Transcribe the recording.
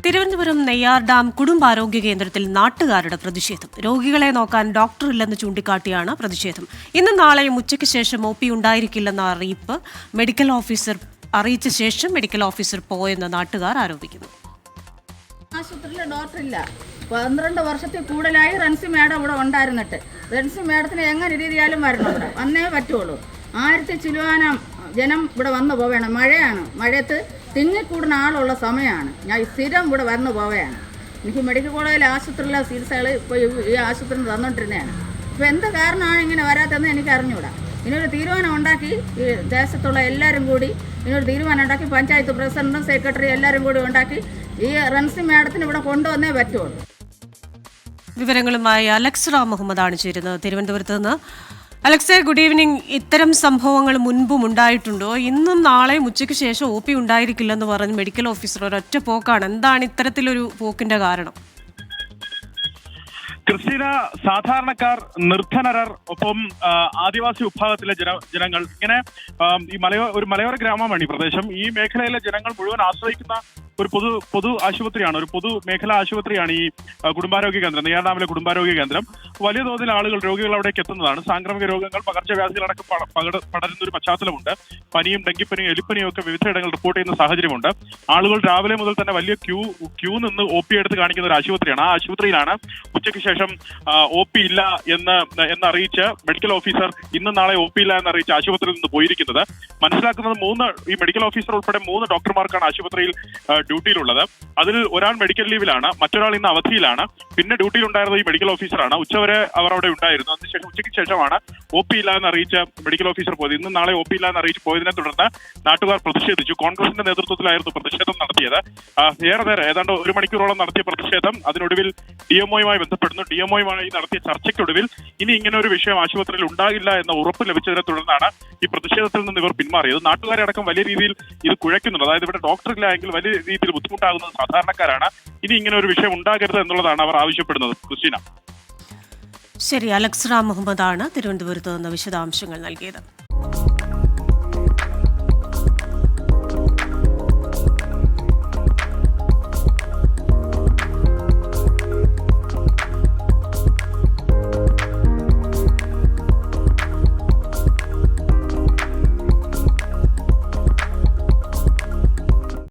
Thiruvananthapuram Neyyar dam കുടുംബാരോഗ്യ കേന്ദ്രത്തിൽ നാട്ടുകാരുടെ പ്രതിഷേധം. രോഗികളെ നോക്കാൻ ഡോക്ടറില്ലെന്ന് ചൂണ്ടിക്കാട്ടിയാണ് പ്രതിഷേധം. ഇന്നും നാളെയും ഉച്ചയ്ക്ക് ശേഷം OP ഉണ്ടായിരിക്കില്ലെന്ന അറിയിപ്പ് മെഡിക്കൽ ഓഫീസർ അറിയിച്ച ശേഷം മെഡിക്കൽ ഓഫീസർ പോയെന്ന് നാട്ടുകാർ ആരോപിക്കുന്നു. ആശുപത്രിയിൽ ഡോക്ടറില്ല. 12 വർഷത്തിൽ കൂടുതലായി റൺസി മേഡം ഇവിടെ ഉണ്ടായിരുന്നിട്ട് റൺസി മേഡത്തിന് എങ്ങനെ രീതിയാലും വരണമുണ്ട്, വന്നേ പറ്റുള്ളൂ. 1000 ചിലവാനം ജനം ഇവിടെ വന്നു പോവുകയാണ്. മഴയാണ്, മഴയത്ത് തിങ്ങിക്കൂടുന്ന ആളുള്ള സമയമാണ്. ഞാൻ സ്ഥിരം ഇവിടെ വന്നു പോവുകയാണ്. എനിക്ക് മെഡിക്കൽ കോളേജിലെ ആശുപത്രിയിലെ ചികിത്സകൾ ഇപ്പോൾ ഈ ആശുപത്രിയിൽ തന്നുകൊണ്ടിരുന്നതാണ്. ഇപ്പോൾ എന്ത് കാരണമാണ് ഇങ്ങനെ വരാത്തതെന്ന് എനിക്ക് അറിഞ്ഞുകൂടാ. ഇതിനൊരു തീരുമാനം ഉണ്ടാക്കി ഈ ദേശത്തുള്ള എല്ലാവരും കൂടി ഇതിനൊരു തീരുമാനം ഉണ്ടാക്കി പഞ്ചായത്ത് പ്രസിഡന്റും സെക്രട്ടറി എല്ലാവരും കൂടി ഉണ്ടാക്കി ഈ റൺസി മാഡത്തിന് ഇവിടെ കൊണ്ടുവന്നേ പറ്റുള്ളൂ. വിവരങ്ങളുമായി അലക്സ് റാം മുഹമ്മദാണ് ചേരുന്നത് തിരുവനന്തപുരത്ത് നിന്ന്. അലക്സേ, ഗുഡ് ഈവനിങ്. ഇത്തരം സംഭവങ്ങൾ മുൻപും ഉണ്ടായിട്ടുണ്ടോ? ഇന്നും നാളെയും ഉച്ചയ്ക്ക് ശേഷം OP ഉണ്ടായിരിക്കില്ലെന്ന് പറഞ്ഞ് മെഡിക്കൽ ഓഫീസർ ഒരൊറ്റ പോക്കാണ്. എന്താണ് ഇത്തരത്തിലൊരു പോക്കിന്റെ കാരണം? ക്രിസ്റ്റീന, സാധാരണക്കാർ, നിർധനരർ, ഒപ്പം ആദിവാസി വിഭാഗത്തിലെ ജനങ്ങൾ ഇങ്ങനെ ഒരു മലയോര ഗ്രാമമാണ് ഈ പ്രദേശം. ഈ മേഖലയിലെ ജനങ്ങൾ മുഴുവൻ ആശ്രയിക്കുന്ന ഒരു പൊതു ആശുപത്രിയാണ്, ഒരു പൊതു മേഖലാ ആശുപത്രിയാണ് ഈ കുടുംബാരോഗ്യ കേന്ദ്രം, നെയ്യാർ ഡാമിലെ കുടുംബാരോഗ്യ കേന്ദ്രം. വലിയ തോതിൽ രോഗികൾ അവിടേക്ക് എത്തുന്നതാണ്. സാംക്രമിക രോഗങ്ങൾ, പകർച്ചവ്യാധികളടക്കം പടരുന്ന ഒരു പശ്ചാത്തലമുണ്ട്. പനിയും ഡെങ്കിപ്പനിയും എലിപ്പനിയും ഒക്കെ വിവിധയിടങ്ങൾ റിപ്പോർട്ട് ചെയ്യുന്ന സാഹചര്യമുണ്ട്. ആളുകൾ രാവിലെ മുതൽ തന്നെ വലിയ ക്യൂ നിന്ന് OP എടുത്ത് കാണിക്കുന്ന ഒരു ആശുപത്രിയാണ്. ആ ആശുപത്രിയിലാണ് ഉച്ചയ്ക്ക് ശേഷം OP ഇല്ല എന്നറിയിച്ച് മെഡിക്കൽ ഓഫീസർ ഇന്നും നാളെ OP ഇല്ല എന്നറിയിച്ച് ആശുപത്രിയിൽ നിന്ന് പോയിരിക്കുന്നത്. മനസ്സിലാക്കുന്നത് ഈ മെഡിക്കൽ ഓഫീസർ ഉൾപ്പെടെ 3 ഡോക്ടർമാർക്കാണ് ആശുപത്രിയിൽ ഡ്യൂട്ടിയിലുള്ളത്. അതിൽ ഒരാൾ മെഡിക്കൽ ലീവിലാണ്, മറ്റൊരാൾ ഇന്ന് അവധിയിലാണ്. പിന്നെ ഡ്യൂട്ടിയിൽ ഉണ്ടായിരുന്നത് ഈ മെഡിക്കൽ ഓഫീസറാണ്. ഉച്ചവരെ അവർ അവിടെ ഉണ്ടായിരുന്നു. അതിനുശേഷം ഉച്ചയ്ക്ക് ശേഷമാണ് OP ഇല്ല എന്നറിയിച്ച് മെഡിക്കൽ ഓഫീസർ പോയത്. ഇന്നും നാളെ OP ഇല്ല എന്നറിയിച്ച് പോയതിനെ തുടർന്ന് നാട്ടുകാർ പ്രതിഷേധിച്ചു. കോൺഗ്രസിന്റെ നേതൃത്വത്തിലായിരുന്നു പ്രതിഷേധം നടത്തിയത്. ഏതാണ്ട് 1 മണിക്കൂറോളം നടത്തിയ പ്രതിഷേധം അതിനൊടുവിൽ DMOയുമായി ബന്ധപ്പെടുന്നു. DMOയുമായി നടത്തിയ ചർച്ചയ്ക്കൊടുവിൽ ഇനി ഇങ്ങനെ ഒരു വിഷയം ആശുപത്രിയിൽ ഉണ്ടാകില്ല എന്ന ഉറപ്പ് ലഭിച്ചതിനെ തുടർന്നാണ് ഈ പ്രതിഷേധത്തിൽ നിന്ന് ഇവർ പിന്മാറിയത്. നാട്ടുകാരെ അടക്കം വലിയ രീതിയിൽ ഇത് കുഴയ്ക്കുന്നുണ്ട്. അതായത് ഇവിടെ ഡോക്ടറില്ല എങ്കിൽ വലിയ രീതിയിൽ ബുദ്ധിമുട്ടാകുന്നത് സാധാരണക്കാരാണ്. ഇനി ഇങ്ങനെ ഒരു വിഷയം ഉണ്ടാകരുത് എന്നുള്ളതാണ് അവർ ആവശ്യപ്പെടുന്നത്. ക്രിസ്റ്റീന. ശരി, അലക്സ് റാം മുഹമ്മദാണ് തിരുവനന്തപുരത്ത് നിന്ന് വിശദാംശങ്ങൾ നൽകിയത്.